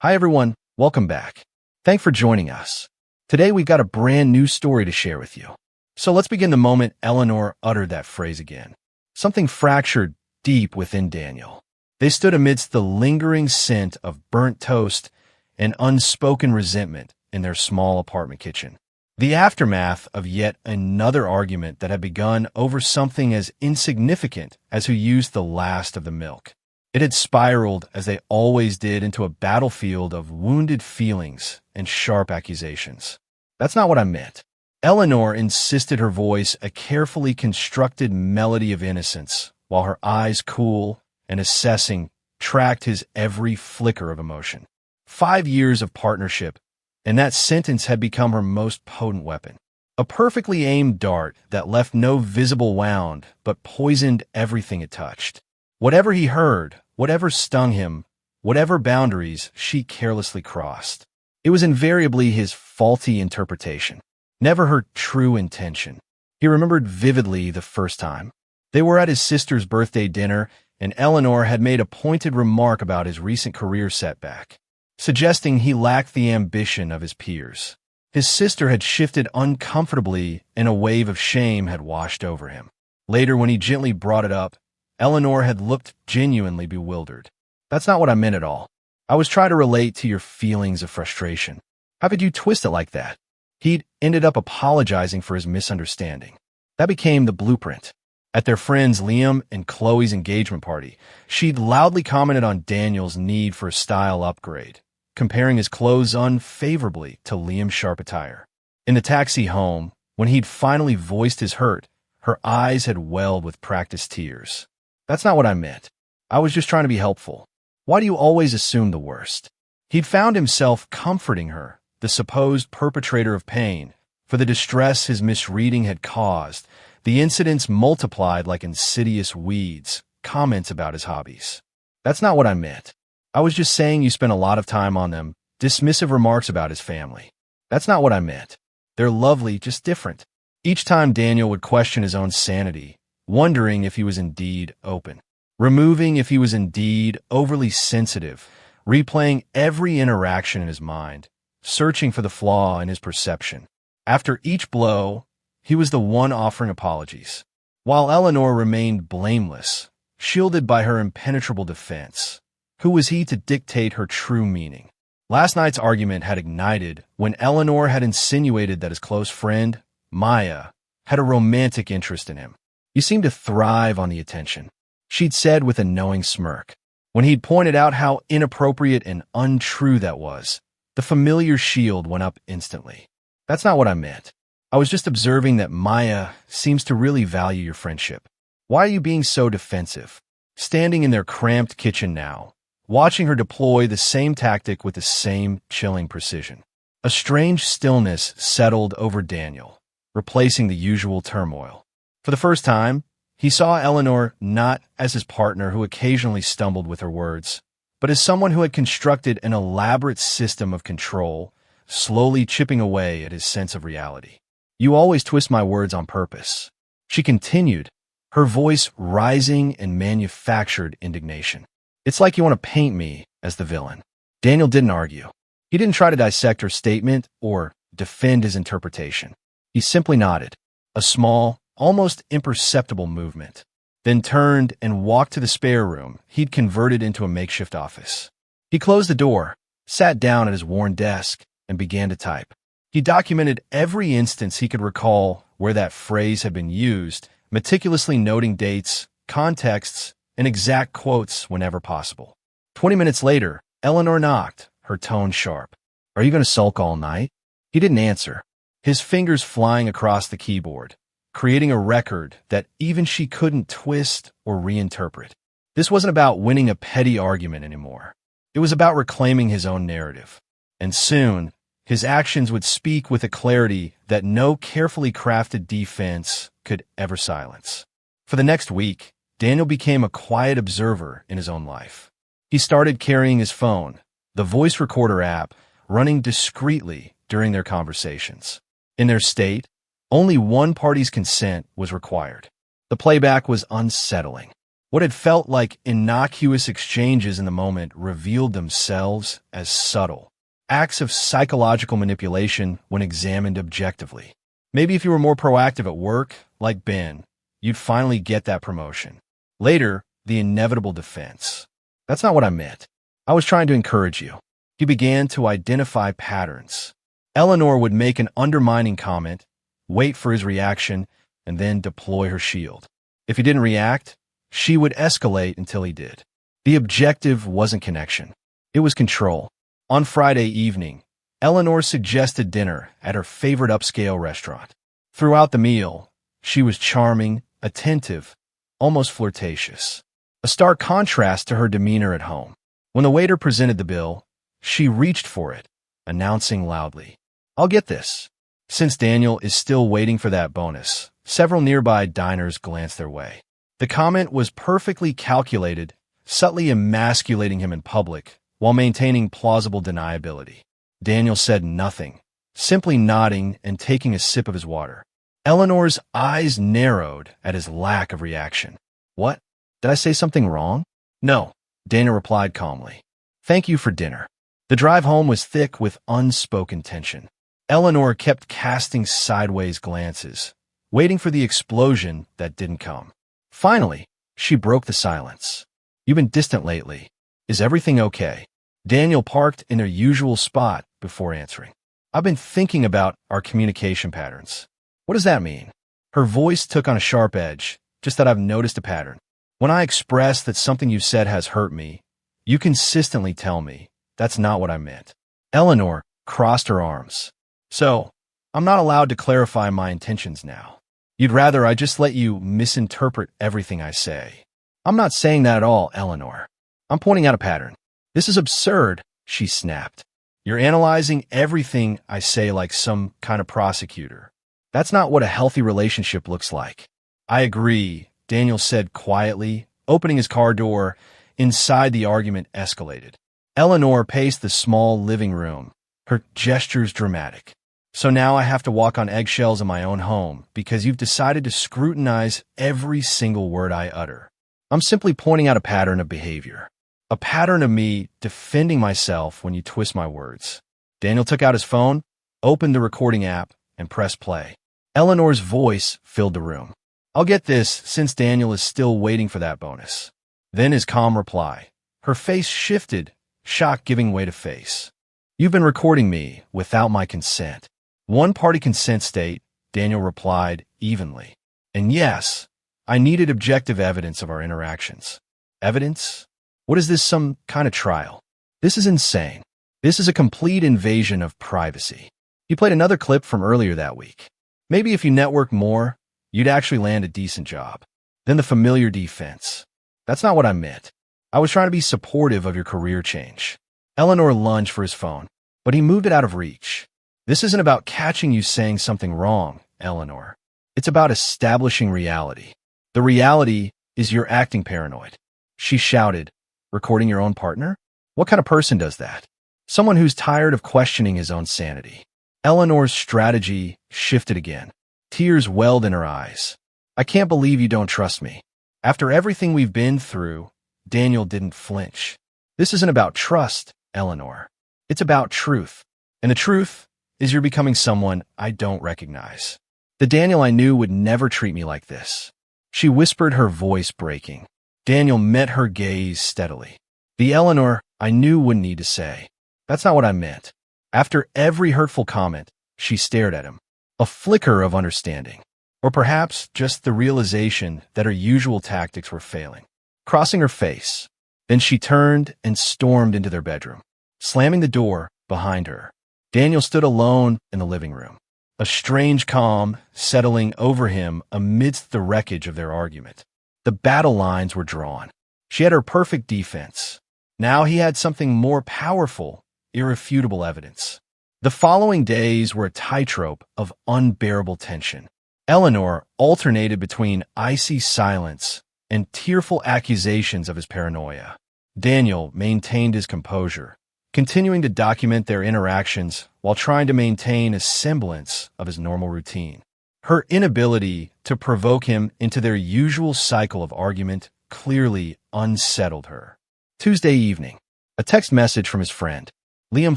Hi everyone, welcome back. Thanks for joining us. Today we've got a brand new story to share with you. So let's begin the moment Eleanor uttered that phrase again. Something fractured deep within Daniel. They stood amidst the lingering scent of burnt toast and unspoken resentment in their small apartment kitchen. The aftermath of yet another argument that had begun over something as insignificant as who used the last of the milk. It had spiraled, as they always did, into a battlefield of wounded feelings and sharp accusations. That's not what I meant. Eleanor insisted, her voice a carefully constructed melody of innocence, while her eyes, cool and assessing, tracked his every flicker of emotion. 5 years of partnership, and that sentence had become her most potent weapon. A perfectly aimed dart that left no visible wound but poisoned everything it touched. Whatever he heard, whatever stung him, whatever boundaries she carelessly crossed. It was invariably his faulty interpretation, never her true intention. He remembered vividly the first time. They were at his sister's birthday dinner, and Eleanor had made a pointed remark about his recent career setback, suggesting he lacked the ambition of his peers. His sister had shifted uncomfortably, and a wave of shame had washed over him. Later, when he gently brought it up, Eleanor had looked genuinely bewildered. That's not what I meant at all. I was trying to relate to your feelings of frustration. How could you twist it like that? He'd ended up apologizing for his misunderstanding. That became the blueprint. At their friends Liam and Chloe's engagement party, she'd loudly commented on Daniel's need for a style upgrade, comparing his clothes unfavorably to Liam's sharp attire. In the taxi home, when he'd finally voiced his hurt, her eyes had welled with practiced tears. That's not what I meant. I was just trying to be helpful. Why do you always assume the worst? He'd found himself comforting her, the supposed perpetrator of pain, for the distress his misreading had caused. The incidents multiplied like insidious weeds, comments about his hobbies. That's not what I meant. I was just saying you spent a lot of time on them, dismissive remarks about his family. That's not what I meant. They're lovely, just different. Each time Daniel would question his own sanity, wondering if he was indeed open, removing if he was indeed overly sensitive, replaying every interaction in his mind, searching for the flaw in his perception. After each blow, he was the one offering apologies, while Eleanor remained blameless, shielded by her impenetrable defense. Who was he to dictate her true meaning? Last night's argument had ignited when Eleanor had insinuated that his close friend, Maya, had a romantic interest in him. You seemed to thrive on the attention, she'd said with a knowing smirk. When he'd pointed out how inappropriate and untrue that was, the familiar shield went up instantly. That's not what I meant. I was just observing that Maya seems to really value your friendship. Why are you being so defensive? Standing in their cramped kitchen now, watching her deploy the same tactic with the same chilling precision. A strange stillness settled over Daniel, replacing the usual turmoil. For the first time, he saw Eleanor not as his partner who occasionally stumbled with her words, but as someone who had constructed an elaborate system of control, slowly chipping away at his sense of reality. You always twist my words on purpose, she continued, her voice rising in manufactured indignation. It's like you want to paint me as the villain. Daniel didn't argue. He didn't try to dissect her statement or defend his interpretation. He simply nodded, a small, almost imperceptible movement, then turned and walked to the spare room he'd converted into a makeshift office. He closed the door, sat down at his worn desk, and began to type. He documented every instance he could recall where that phrase had been used, meticulously noting dates, contexts, and exact quotes whenever possible. 20 minutes later, Eleanor knocked, her tone sharp. Are you going to sulk all night? He didn't answer, his fingers flying across the keyboard, creating a record that even she couldn't twist or reinterpret. This wasn't about winning a petty argument anymore. It was about reclaiming his own narrative. And soon, his actions would speak with a clarity that no carefully crafted defense could ever silence. For the next week, Daniel became a quiet observer in his own life. He started carrying his phone, the voice recorder app, running discreetly during their conversations. In their state, only one party's consent was required. The playback was unsettling. What had felt like innocuous exchanges in the moment revealed themselves as subtle acts of psychological manipulation when examined objectively. Maybe if you were more proactive at work, like Ben, you'd finally get that promotion. Later, the inevitable defense. That's not what I meant. I was trying to encourage you. He began to identify patterns. Eleanor would make an undermining comment, wait for his reaction, and then deploy her shield. If he didn't react, she would escalate until he did. The objective wasn't connection. It was control. On Friday evening, Eleanor suggested dinner at her favorite upscale restaurant. Throughout the meal, she was charming, attentive, almost flirtatious. A stark contrast to her demeanor at home. When the waiter presented the bill, she reached for it, announcing loudly, "I'll get this." Since Daniel is still waiting for that bonus, several nearby diners glanced their way. The comment was perfectly calculated, subtly emasculating him in public, while maintaining plausible deniability. Daniel said nothing, simply nodding and taking a sip of his water. Eleanor's eyes narrowed at his lack of reaction. "What? Did I say something wrong?" "No," Daniel replied calmly. "Thank you for dinner." The drive home was thick with unspoken tension. Eleanor kept casting sideways glances, waiting for the explosion that didn't come. Finally, she broke the silence. "You've been distant lately. Is everything okay?" Daniel parked in their usual spot before answering. "I've been thinking about our communication patterns." "What does that mean?" Her voice took on a sharp edge, just that I've noticed a pattern. When I express that something you said has hurt me, you consistently tell me, "That's not what I meant." Eleanor crossed her arms. "So, I'm not allowed to clarify my intentions now. You'd rather I just let you misinterpret everything I say." "I'm not saying that at all, Eleanor. I'm pointing out a pattern." "This is absurd," she snapped. "You're analyzing everything I say like some kind of prosecutor. That's not what a healthy relationship looks like." "I agree," Daniel said quietly, opening his car door. Inside, the argument escalated. Eleanor paced the small living room, her gestures dramatic. "So now I have to walk on eggshells in my own home because you've decided to scrutinize every single word I utter." "I'm simply pointing out a pattern of behavior. A pattern of me defending myself when you twist my words." Daniel took out his phone, opened the recording app, and pressed play. Eleanor's voice filled the room. "I'll get this since Daniel is still waiting for that bonus." Then his calm reply. Her face shifted, shock giving way to face. "You've been recording me without my consent." "One-party consent state," Daniel replied evenly. "And yes, I needed objective evidence of our interactions." "Evidence? What is this, some kind of trial?" "This is insane. This is a complete invasion of privacy." He played another clip from earlier that week. "Maybe if you network more, you'd actually land a decent job." Then the familiar defense. "That's not what I meant. I was trying to be supportive of your career change." Eleanor lunged for his phone, but he moved it out of reach. "This isn't about catching you saying something wrong, Eleanor. It's about establishing reality. The reality is you're acting paranoid." She shouted, "Recording your own partner? What kind of person does that?" "Someone who's tired of questioning his own sanity." Eleanor's strategy shifted again. Tears welled in her eyes. "I can't believe you don't trust me." After everything we've been through, Daniel didn't flinch. "This isn't about trust, Eleanor. It's about truth. And the truth is you're becoming someone I don't recognize. The Daniel I knew would never treat me like this." She whispered, her voice breaking. Daniel met her gaze steadily. "The Eleanor I knew wouldn't need to say, 'That's not what I meant.'" After every hurtful comment, she stared at him. A flicker of understanding. Or perhaps just the realization that her usual tactics were failing. Crossing her face. Then she turned and stormed into their bedroom, slamming the door behind her. Daniel stood alone in the living room, a strange calm settling over him amidst the wreckage of their argument. The battle lines were drawn. She had her perfect defense. Now he had something more powerful, irrefutable evidence. The following days were a tightrope of unbearable tension. Eleanor alternated between icy silence and tearful accusations of his paranoia. Daniel maintained his composure, continuing to document their interactions while trying to maintain a semblance of his normal routine. Her inability to provoke him into their usual cycle of argument clearly unsettled her. Tuesday evening, a text message from his friend. Liam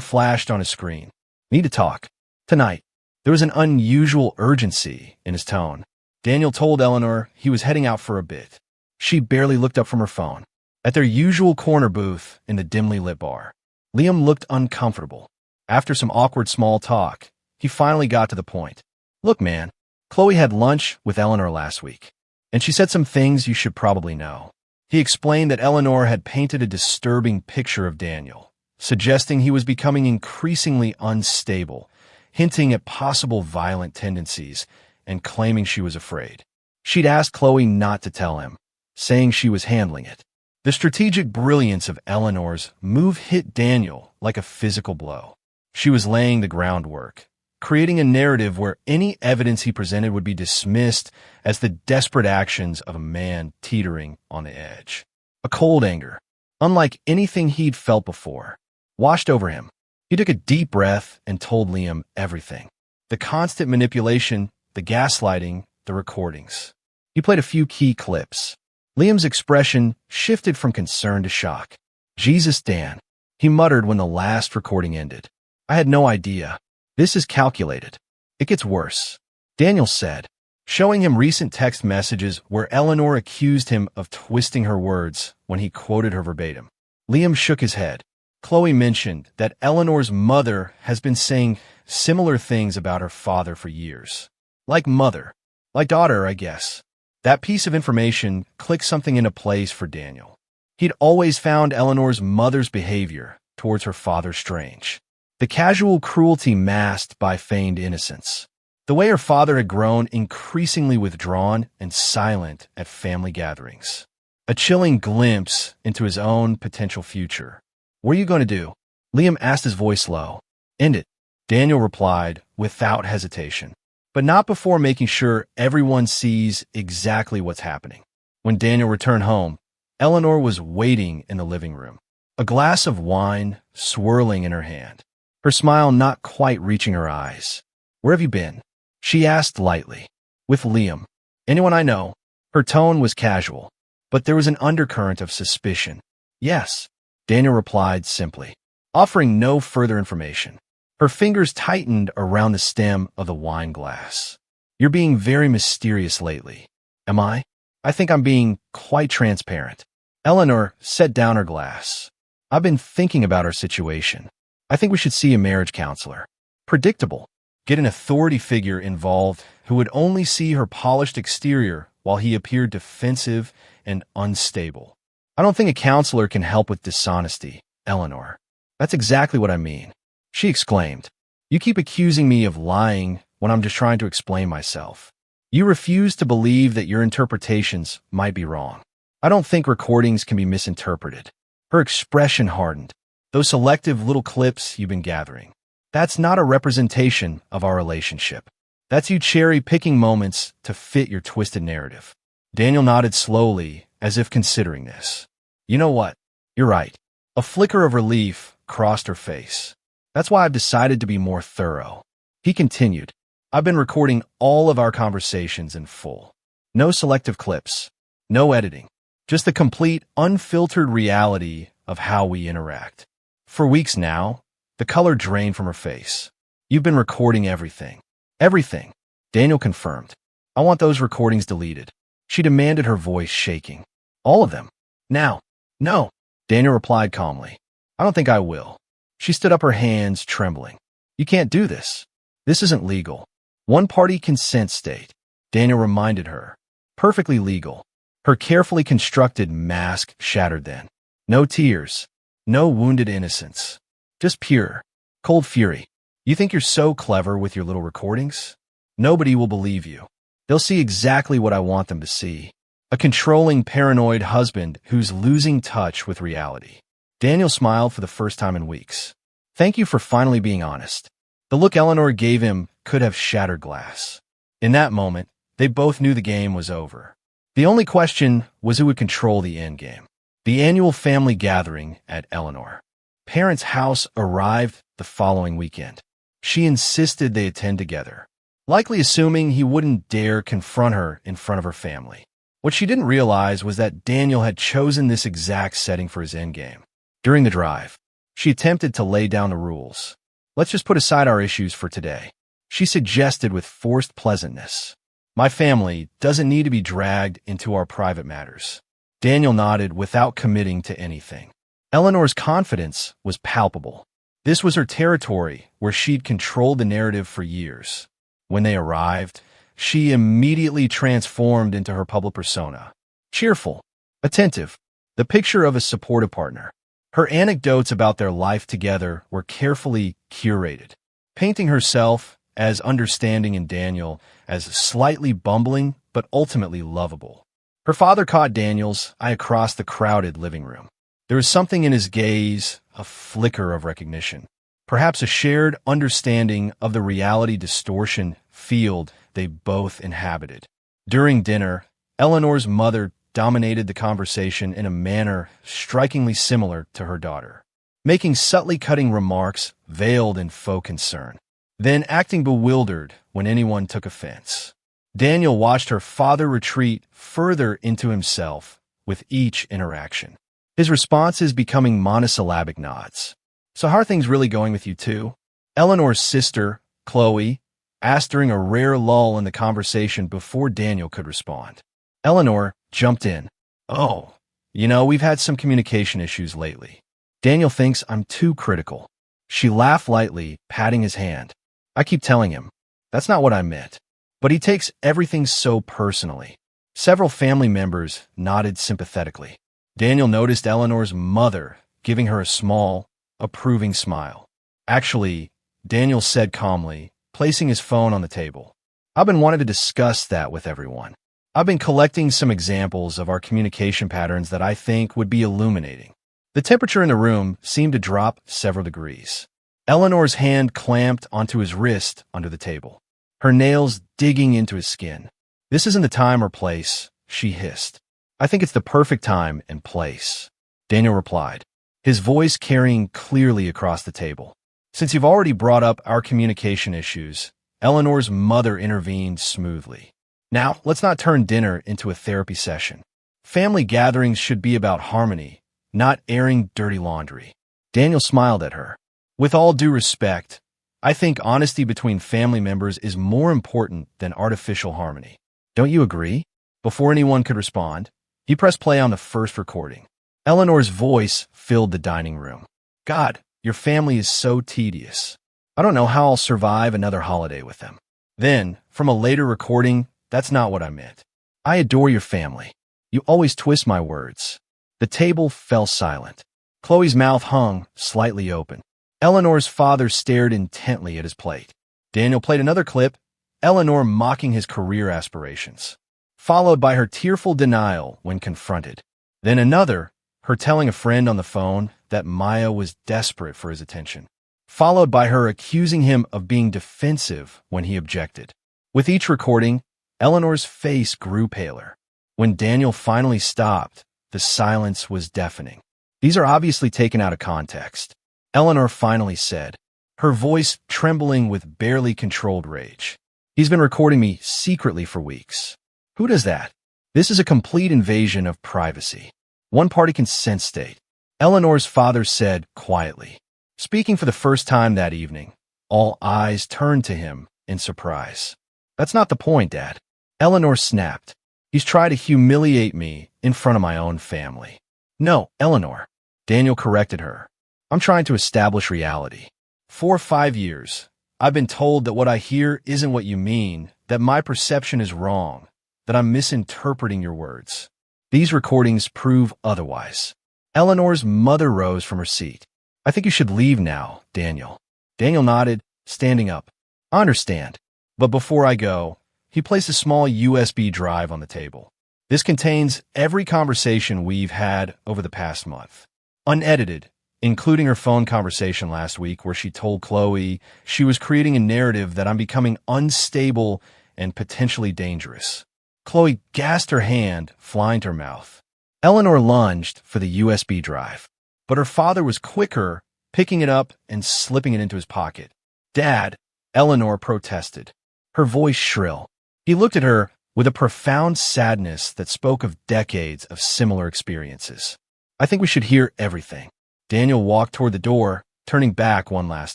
flashed on his screen. Need to talk. Tonight. There was an unusual urgency in his tone. Daniel told Eleanor he was heading out for a bit. She barely looked up from her phone. At their usual corner booth in the dimly lit bar, Liam looked uncomfortable. After some awkward small talk, he finally got to the point. Look, man, Chloe had lunch with Eleanor last week, and she said some things you should probably know. He explained that Eleanor had painted a disturbing picture of Daniel, suggesting he was becoming increasingly unstable, hinting at possible violent tendencies, and claiming she was afraid. She'd asked Chloe not to tell him, saying she was handling it. The strategic brilliance of Eleanor's move hit Daniel like a physical blow. She was laying the groundwork, creating a narrative where any evidence he presented would be dismissed as the desperate actions of a man teetering on the edge. A cold anger, unlike anything he'd felt before, washed over him. He took a deep breath and told Liam everything. The constant manipulation, the gaslighting, the recordings. He played a few key clips. Liam's expression shifted from concern to shock. Jesus, Dan, he muttered when the last recording ended. I had no idea. This is calculated. It gets worse, Daniel said, showing him recent text messages where Eleanor accused him of twisting her words when he quoted her verbatim. Liam shook his head. Chloe mentioned that Eleanor's mother has been saying similar things about her father for years. Like mother. Like daughter, I guess. That piece of information clicked something into place for Daniel. He'd always found Eleanor's mother's behavior towards her father strange. The casual cruelty masked by feigned innocence. The way her father had grown increasingly withdrawn and silent at family gatherings. A chilling glimpse into his own potential future. What are you going to do? Liam asked, his voice low. End it, Daniel replied without hesitation, but not before making sure everyone sees exactly what's happening. When Daniel returned home, Eleanor was waiting in the living room, a glass of wine swirling in her hand, her smile not quite reaching her eyes. Where have you been? She asked lightly. With Liam. Anyone I know? Her tone was casual, but there was an undercurrent of suspicion. Yes, Daniel replied simply, offering no further information. Her fingers tightened around the stem of the wine glass. You're being very mysterious lately. Am I? I think I'm being quite transparent. Eleanor set down her glass. I've been thinking about our situation. I think we should see a marriage counselor. Predictable. Get an authority figure involved who would only see her polished exterior while he appeared defensive and unstable. I don't think a counselor can help with dishonesty, Eleanor. That's exactly what I mean. She exclaimed. You keep accusing me of lying when I'm just trying to explain myself. You refuse to believe that your interpretations might be wrong. I don't think recordings can be misinterpreted. Her expression hardened. Those selective little clips you've been gathering. That's not a representation of our relationship. That's you cherry-picking moments to fit your twisted narrative. Daniel nodded slowly, as if considering this. You know what? You're right. A flicker of relief crossed her face. That's why I've decided to be more thorough. He continued. I've been recording all of our conversations in full. No selective clips. No editing. Just the complete, unfiltered reality of how we interact. For weeks now, the color drained from her face. You've been recording everything. Everything, Daniel confirmed. I want those recordings deleted. She demanded, her voice shaking. All of them. Now. No, Daniel replied calmly. I don't think I will. She stood up, her hands trembling. You can't do this. This isn't legal. One-party consent state, Daniel reminded her. Perfectly legal. Her carefully constructed mask shattered then. No tears. No wounded innocence. Just pure, cold fury. You think you're so clever with your little recordings? Nobody will believe you. They'll see exactly what I want them to see. A controlling, paranoid husband who's losing touch with reality. Daniel smiled for the first time in weeks. Thank you for finally being honest. The look Eleanor gave him could have shattered glass. In that moment, they both knew the game was over. The only question was who would control the endgame. The annual family gathering at Eleanor. Parents' house arrived the following weekend. She insisted they attend together, likely assuming he wouldn't dare confront her in front of her family. What she didn't realize was that Daniel had chosen this exact setting for his endgame. During the drive, she attempted to lay down the rules. "Let's just put aside our issues for today," she suggested with forced pleasantness. "My family doesn't need to be dragged into our private matters." Daniel nodded without committing to anything. Eleanor's confidence was palpable. This was her territory where she'd controlled the narrative for years. When they arrived, she immediately transformed into her public persona. Cheerful, attentive, the picture of a supportive partner. Her anecdotes about their life together were carefully curated, painting herself as understanding and Daniel as slightly bumbling but ultimately lovable. Her father caught Daniel's eye across the crowded living room. There was something in his gaze, a flicker of recognition, perhaps a shared understanding of the reality distortion field they both inhabited. During dinner, Eleanor's mother dominated the conversation in a manner strikingly similar to her daughter, making subtly cutting remarks veiled in faux concern, then acting bewildered when anyone took offense. Daniel watched her father retreat further into himself with each interaction, his responses becoming monosyllabic nods. "So how are things really going with you two?" Eleanor's sister, Chloe, asked during a rare lull in the conversation before Daniel could respond. Eleanor jumped in. "Oh, we've had some communication issues lately. Daniel thinks I'm too critical." She laughed lightly, patting his hand. "I keep telling him, that's not what I meant. But he takes everything so personally." Several family members nodded sympathetically. Daniel noticed Eleanor's mother giving her a small, approving smile. "Actually," Daniel said calmly, placing his phone on the table, "I've been wanting to discuss that with everyone. I've been collecting some examples of our communication patterns that I think would be illuminating." The temperature in the room seemed to drop several degrees. Eleanor's hand clamped onto his wrist under the table, her nails digging into his skin. "This isn't the time or place," she hissed. "I think it's the perfect time and place," Daniel replied, his voice carrying clearly across the table. "Since you've already brought up our communication issues," Eleanor's mother intervened smoothly. "Now, let's not turn dinner into a therapy session. Family gatherings should be about harmony, not airing dirty laundry." Daniel smiled at her. "With all due respect, I think honesty between family members is more important than artificial harmony. Don't you agree?" Before anyone could respond, he pressed play on the first recording. Eleanor's voice filled the dining room. "God, your family is so tedious. I don't know how I'll survive another holiday with them." Then, from a later recording, "That's not what I meant. I adore your family. You always twist my words." The table fell silent. Chloe's mouth hung slightly open. Eleanor's father stared intently at his plate. Daniel played another clip, Eleanor mocking his career aspirations, followed by her tearful denial when confronted. Then another, her telling a friend on the phone that Maya was desperate for his attention, followed by her accusing him of being defensive when he objected. With each recording, Eleanor's face grew paler. When Daniel finally stopped, the silence was deafening. "These are obviously taken out of context," Eleanor finally said, her voice trembling with barely controlled rage. "He's been recording me secretly for weeks. Who does that? This is a complete invasion of privacy. One-party consent state," Eleanor's father said quietly. Speaking for the first time that evening, all eyes turned to him in surprise. "That's not the point, Dad," Eleanor snapped. "He's tried to humiliate me in front of my own family." "No, Eleanor," Daniel corrected her. "I'm trying to establish reality. For 5 years, I've been told that what I hear isn't what you mean, that my perception is wrong, that I'm misinterpreting your words. These recordings prove otherwise." Eleanor's mother rose from her seat. "I think you should leave now, Daniel." Daniel nodded, standing up. "I understand. But before I go," he placed a small USB drive on the table. "This contains every conversation we've had over the past month, unedited, including her phone conversation last week where she told Chloe she was creating a narrative that I'm becoming unstable and potentially dangerous." Chloe gasped, her hand flying to her mouth. Eleanor lunged for the USB drive, but her father was quicker, picking it up and slipping it into his pocket. "Dad," Eleanor protested, her voice shrill. He looked at her with a profound sadness that spoke of decades of similar experiences. "I think we should hear everything." Daniel walked toward the door, turning back one last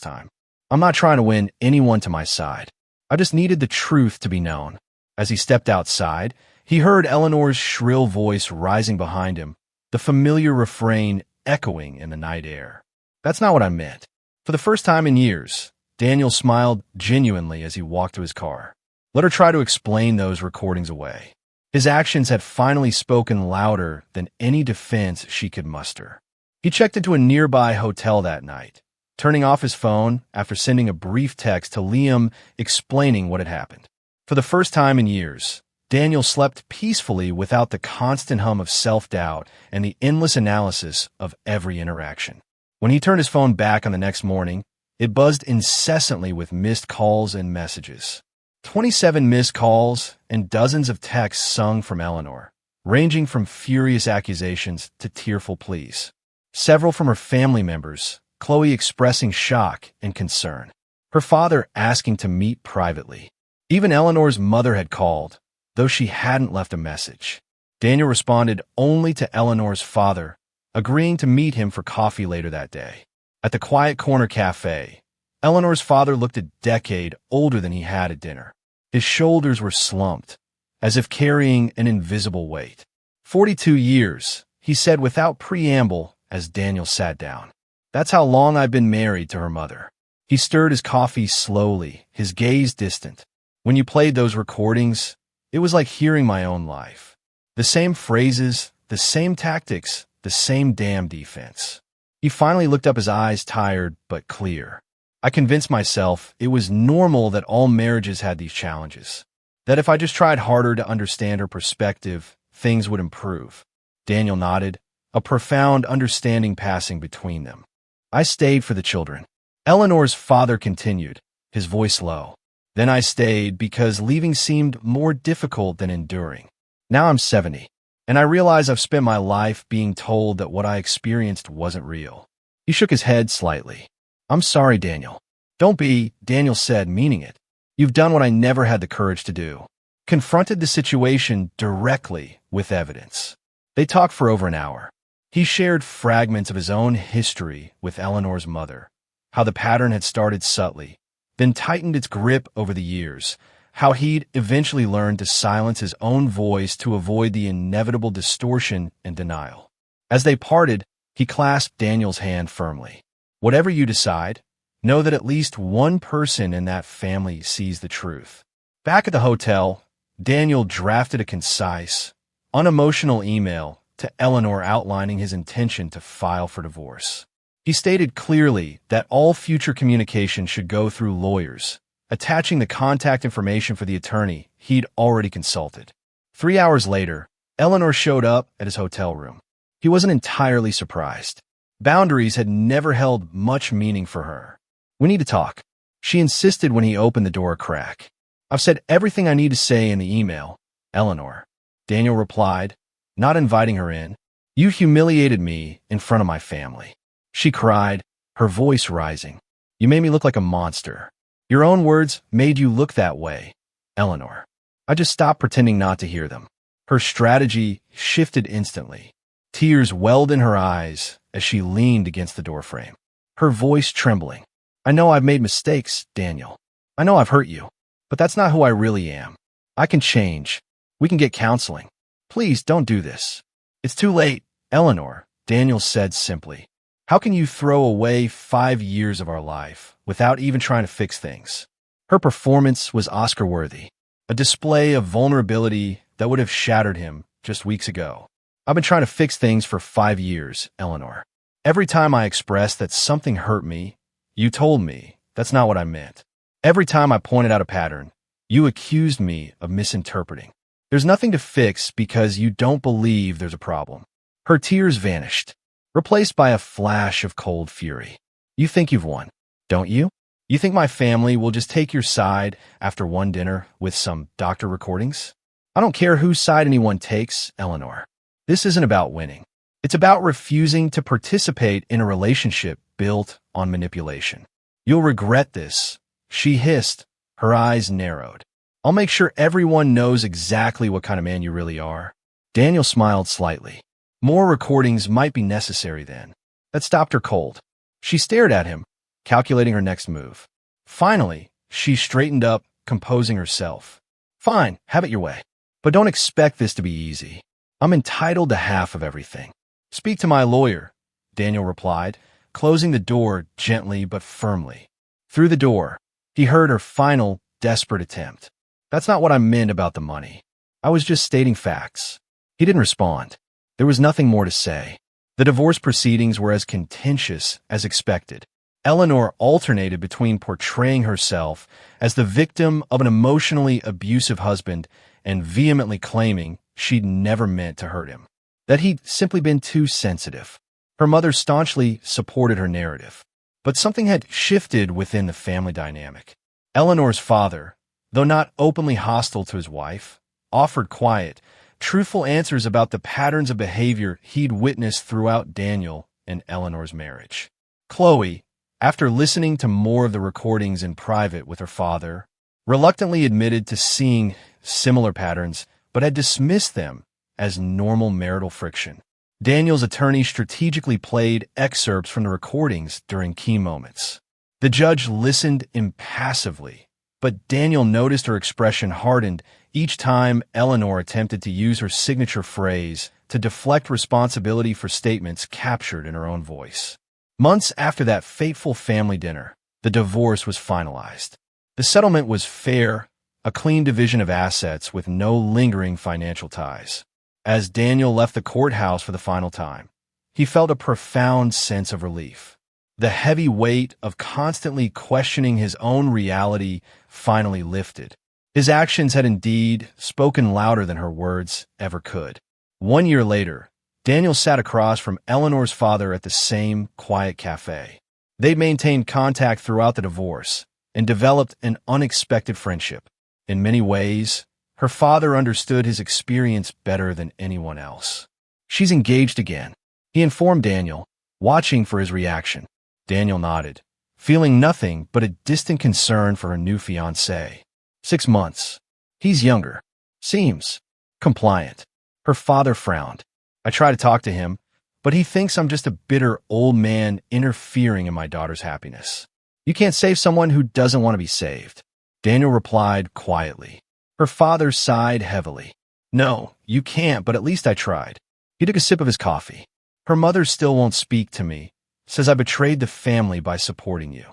time. "I'm not trying to win anyone to my side. I just needed the truth to be known." As he stepped outside, he heard Eleanor's shrill voice rising behind him, the familiar refrain echoing in the night air. "That's not what I meant." For the first time in years, Daniel smiled genuinely as he walked to his car. Let her try to explain those recordings away. His actions had finally spoken louder than any defense she could muster. He checked into a nearby hotel that night, turning off his phone after sending a brief text to Liam explaining what had happened. For the first time in years, Daniel slept peacefully without the constant hum of self-doubt and the endless analysis of every interaction. When he turned his phone back on the next morning, it buzzed incessantly with missed calls and messages. 27 missed calls and dozens of texts sung from Eleanor, ranging from furious accusations to tearful pleas. Several from her family members, Chloe expressing shock and concern, her father asking to meet privately. Even Eleanor's mother had called, though she hadn't left a message. Daniel responded only to Eleanor's father, agreeing to meet him for coffee later that day. At the Quiet Corner Cafe, Eleanor's father looked a decade older than he had at dinner. His shoulders were slumped, as if carrying an invisible weight. 42 years, he said without preamble as Daniel sat down. "That's how long I've been married to her mother." He stirred his coffee slowly, his gaze distant. "When you played those recordings, it was like hearing my own life. The same phrases, the same tactics, the same damn defense." He finally looked up, his eyes tired but clear. "I convinced myself it was normal that all marriages had these challenges, that if I just tried harder to understand her perspective, things would improve." Daniel nodded, a profound understanding passing between them. "I stayed for the children." Eleanor's father continued, his voice low. "Then I stayed because leaving seemed more difficult than enduring. Now I'm 70, and I realize I've spent my life being told that what I experienced wasn't real." He shook his head slightly. "I'm sorry, Daniel." "Don't be," Daniel said, meaning it. "You've done what I never had the courage to do. Confronted the situation directly with evidence." They talked for over an hour. He shared fragments of his own history with Eleanor's mother, how the pattern had started subtly, then tightened its grip over the years, how he'd eventually learned to silence his own voice to avoid the inevitable distortion and denial. As they parted, he clasped Daniel's hand firmly. "Whatever you decide, know that at least one person in that family sees the truth." Back at the hotel, Daniel drafted a concise, unemotional email to Eleanor outlining his intention to file for divorce. He stated clearly that all future communication should go through lawyers, attaching the contact information for the attorney he'd already consulted. 3 hours later, Eleanor showed up at his hotel room. He wasn't entirely surprised. Boundaries had never held much meaning for her. "We need to talk," she insisted when he opened the door a crack. "I've said everything I need to say in the email, Eleanor," Daniel replied, not inviting her in. "You humiliated me in front of my family," she cried, her voice rising. "You made me look like a monster. Your own words made you look that way, Eleanor." I just stopped pretending not to hear them. Her strategy shifted instantly. Tears welled in her eyes as she leaned against the doorframe, her voice trembling. "I know I've made mistakes, Daniel. I know I've hurt you, but that's not who I really am. I can change. We can get counseling. Please don't do this." "It's too late, Eleanor," Daniel said simply. "How can you throw away 5 years of our life without even trying to fix things?" Her performance was Oscar-worthy, a display of vulnerability that would have shattered him just weeks ago. "I've been trying to fix things for 5 years, Eleanor. Every time I expressed that something hurt me, you told me that's not what I meant. Every time I pointed out a pattern, you accused me of misinterpreting. There's nothing to fix because you don't believe there's a problem." Her tears vanished, replaced by a flash of cold fury. "You think you've won, don't you? You think my family will just take your side after one dinner with some doctor recordings? I don't care whose side anyone takes, Eleanor. This isn't about winning. It's about refusing to participate in a relationship built on manipulation. You'll regret this," she hissed, her eyes narrowed. I'll make sure everyone knows exactly what kind of man you really are. Daniel smiled slightly. More recordings might be necessary then. That stopped her cold. She stared at him, calculating her next move. Finally, she straightened up, composing herself. Fine, have it your way. But don't expect this to be easy. I'm entitled to half of everything. Speak to my lawyer, Daniel replied, closing the door gently but firmly. Through the door, he heard her final, desperate attempt. That's not what I meant about the money. I was just stating facts. He didn't respond. There was nothing more to say. The divorce proceedings were as contentious as expected. Eleanor alternated between portraying herself as the victim of an emotionally abusive husband and vehemently claiming she'd never meant to hurt him, that he'd simply been too sensitive. Her mother staunchly supported her narrative. But something had shifted within the family dynamic. Eleanor's father, though not openly hostile to his wife, offered quiet, truthful answers about the patterns of behavior he'd witnessed throughout Daniel and Eleanor's marriage. Chloe, after listening to more of the recordings in private with her father, reluctantly admitted to seeing similar patterns, but had dismissed them as normal marital friction. Daniel's attorney strategically played excerpts from the recordings during key moments. The judge listened impassively, but Daniel noticed her expression hardened each time Eleanor attempted to use her signature phrase to deflect responsibility for statements captured in her own voice. Months after that fateful family dinner, the divorce was finalized. The settlement was fair, a clean division of assets with no lingering financial ties. As Daniel left the courthouse for the final time, he felt a profound sense of relief. The heavy weight of constantly questioning his own reality finally lifted. His actions had indeed spoken louder than her words ever could. 1 year later, Daniel sat across from Eleanor's father at the same quiet cafe. They maintained contact throughout the divorce and developed an unexpected friendship. In many ways, her father understood his experience better than anyone else. She's engaged again, he informed Daniel, watching for his reaction. Daniel nodded, feeling nothing but a distant concern for her new fiancé. 6 months. He's younger. Seems compliant. Her father frowned. I try to talk to him, but he thinks I'm just a bitter old man interfering in my daughter's happiness. You can't save someone who doesn't want to be saved, Daniel replied quietly. Her father sighed heavily. No, you can't, but at least I tried. He took a sip of his coffee. Her mother still won't speak to me, says I betrayed the family by supporting you.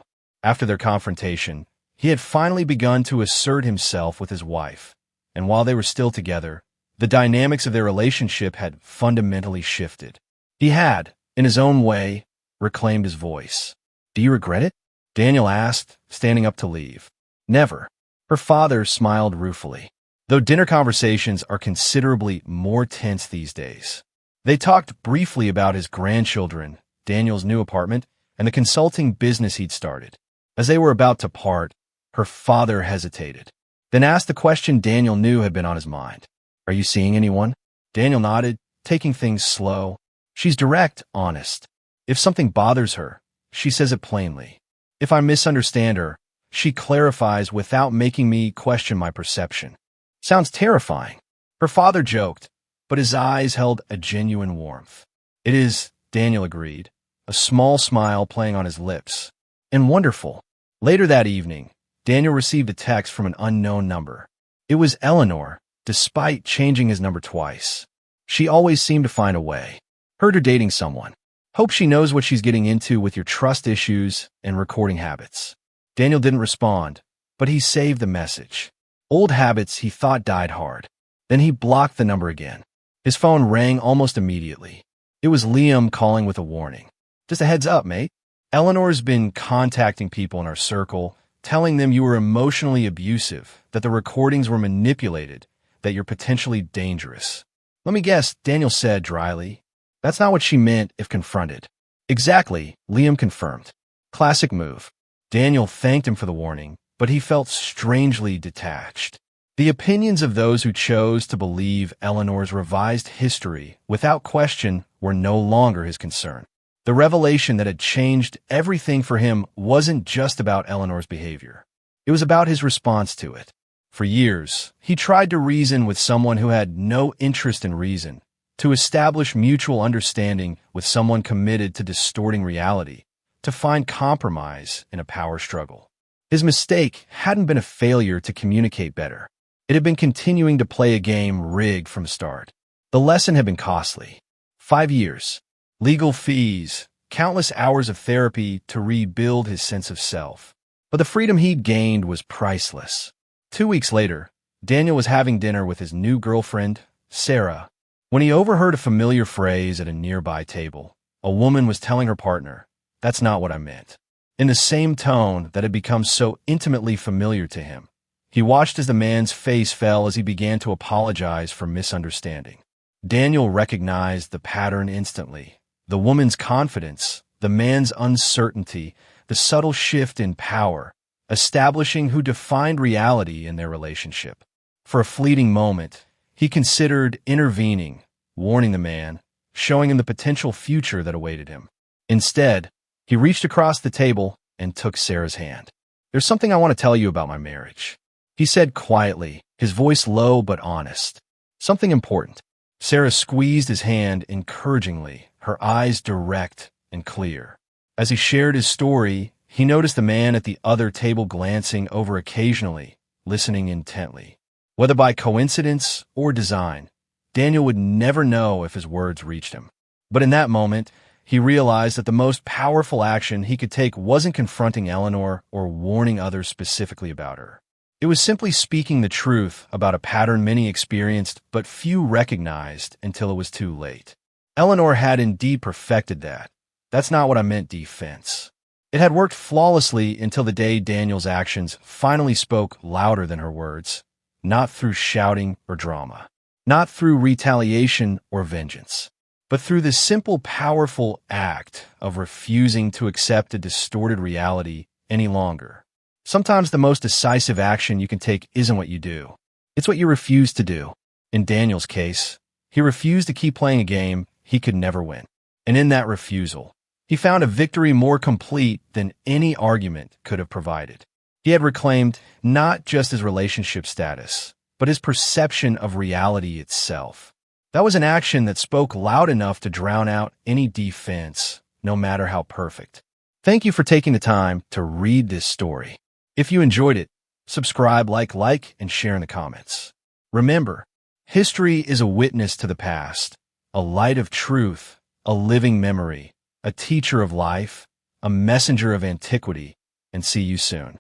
After their confrontation, he had finally begun to assert himself with his wife, and while they were still together, the dynamics of their relationship had fundamentally shifted. He had, in his own way, reclaimed his voice. Do you regret it? Daniel asked, standing up to leave. Never. Her father smiled ruefully, though dinner conversations are considerably more tense these days. They talked briefly about his grandchildren, Daniel's new apartment, and the consulting business he'd started. As they were about to part, her father hesitated, then asked the question Daniel knew had been on his mind. Are you seeing anyone? Daniel nodded, taking things slow. She's direct, honest. If something bothers her, she says it plainly. If I misunderstand her, she clarifies without making me question my perception. Sounds terrifying. Her father joked, but his eyes held a genuine warmth. It is, Daniel agreed, a small smile playing on his lips. And wonderful. Later that evening, Daniel received a text from an unknown number. It was Eleanor, despite changing his number twice. She always seemed to find a way. Heard her dating someone. Hope she knows what she's getting into with your trust issues and recording habits. Daniel didn't respond, but he saved the message. Old habits he thought died hard. Then he blocked the number again. His phone rang almost immediately. It was Liam calling with a warning. Just a heads up, mate. Eleanor's been contacting people in our circle, telling them you were emotionally abusive, that the recordings were manipulated, that you're potentially dangerous. Let me guess, Daniel said dryly. That's not what she meant if confronted. Exactly, Liam confirmed. Classic move. Daniel thanked him for the warning, but he felt strangely detached. The opinions of those who chose to believe Eleanor's revised history without question were no longer his concern. The revelation that had changed everything for him wasn't just about Eleanor's behavior. It was about his response to it. For years, he tried to reason with someone who had no interest in reason, to establish mutual understanding with someone committed to distorting reality, to find compromise in a power struggle. His mistake hadn't been a failure to communicate better. It had been continuing to play a game rigged from the start. The lesson had been costly. 5 years, legal fees, countless hours of therapy to rebuild his sense of self. But the freedom he'd gained was priceless. 2 weeks later, Daniel was having dinner with his new girlfriend, Sarah, when he overheard a familiar phrase at a nearby table. A woman was telling her partner, "That's not what I meant," in the same tone that had become so intimately familiar to him. He watched as the man's face fell as he began to apologize for misunderstanding. Daniel recognized the pattern instantly. The woman's confidence, the man's uncertainty, the subtle shift in power, establishing who defined reality in their relationship. For a fleeting moment, he considered intervening, warning the man, showing him the potential future that awaited him. Instead, he reached across the table and took Sarah's hand. "There's something I want to tell you about my marriage," he said quietly, his voice low but honest. "Something important." Sarah squeezed his hand encouragingly, her eyes direct and clear. As he shared his story, he noticed the man at the other table glancing over occasionally, listening intently. Whether by coincidence or design, Daniel would never know if his words reached him. But in that moment, he realized that the most powerful action he could take wasn't confronting Eleanor or warning others specifically about her. It was simply speaking the truth about a pattern many experienced but few recognized until it was too late. Eleanor had indeed perfected that. "That's not what I meant" defense. It had worked flawlessly until the day Daniel's actions finally spoke louder than her words, not through shouting or drama, not through retaliation or vengeance, but through the simple, powerful act of refusing to accept a distorted reality any longer. Sometimes the most decisive action you can take isn't what you do. It's what you refuse to do. In Daniel's case, he refused to keep playing a game he could never win. And in that refusal, he found a victory more complete than any argument could have provided. He had reclaimed not just his relationship status, but his perception of reality itself. That was an action that spoke loud enough to drown out any defense, no matter how perfect. Thank you for taking the time to read this story. If you enjoyed it, subscribe, like, and share in the comments. Remember, history is a witness to the past, a light of truth, a living memory, a teacher of life, a messenger of antiquity, and see you soon.